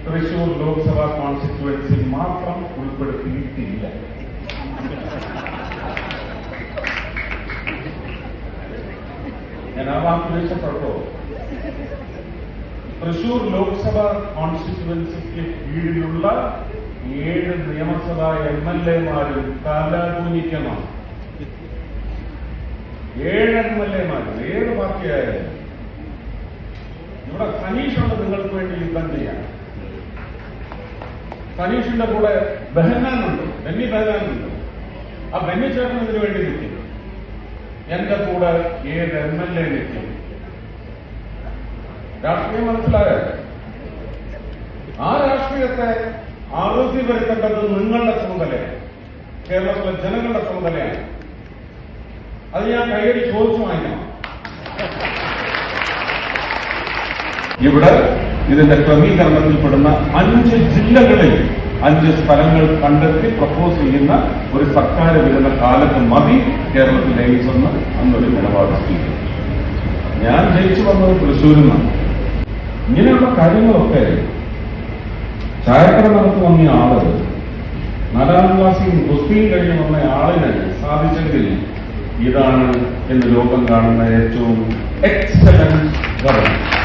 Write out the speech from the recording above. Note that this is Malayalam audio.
തൃശൂർ ലോക്സഭാ കോൺസ്റ്റിറ്റ്യുവൻസി മാത്രം ഉൾപ്പെടുത്തിയിട്ടില്ല. ഞാൻ ആ വാക്ക് ഉപയോഗിച്ചപ്പെട്ടോ തൃശൂർ ലോക്സഭാ കോൺസ്റ്റിറ്റ്യുവൻസിക്ക് കീഴിലുള്ള 7 നിയമസഭാ MLA-മാരും കാലാകൂനിക്കണം. 7 MLA-മാരും ഏത് പാർട്ടിയായാലും. ഇവിടെ സനീഷുണ്ട് നിങ്ങൾക്ക് വേണ്ടി യുദ്ധം ചെയ്യാൻ. സനീഷിന്റെ കൂടെ ബെഹനാനുണ്ട്, ബെന്നി ബെഹനാനുണ്ട്. ആ ബെന്നി ചേട്ടൻ ഇതിനു വേണ്ടി നിൽക്കും. എന്റെ കൂടെ 7 MLA നിൽക്കും. രാഷ്ട്രീയം മനസ്സിലായോ? ആ രാഷ്ട്രീയത്തെ ആരോഗ്യ വരുത്തേണ്ടത് നിങ്ങളുടെ ചുമതലയാണ്, കേരളത്തിലെ ജനങ്ങളുടെ ചുമതലയാണ്. അത് ഞാൻ കൈയടി ചോദിച്ചു വാങ്ങിക്കണം. ഇവിടെ ഇതിന്റെ ക്രമീകരണത്തിൽപ്പെടുന്ന 5 ജില്ലകളിൽ 5 സ്ഥലങ്ങൾ കണ്ടെത്തി പ്രപ്പോസ് ചെയ്യുന്ന ഒരു സർക്കാർ വരുന്ന കാലത്ത് മതി കേരളത്തിൽ എയിംസെന്ന് അന്നൊരു നിലപാട് സ്വീകരിച്ചു. ഞാൻ ജയിച്ചു വന്നത് തൃശ്ശൂരിൽ നിന്നാണ്. ഇങ്ങനെയുള്ള കാര്യങ്ങളൊക്കെ ചായക്കട നടത്തി വന്ന ആള് 4ാം ക്ലാസ്സിൽ ഗുസ്തിയും കഴിഞ്ഞ് വന്ന ആളിന് സാധിച്ചെങ്കിൽ ഇതാണ് ഇന്ന് ലോകം കാണുന്ന ഏറ്റവും എക്സലന്റ് ഗവൺമെന്റ്.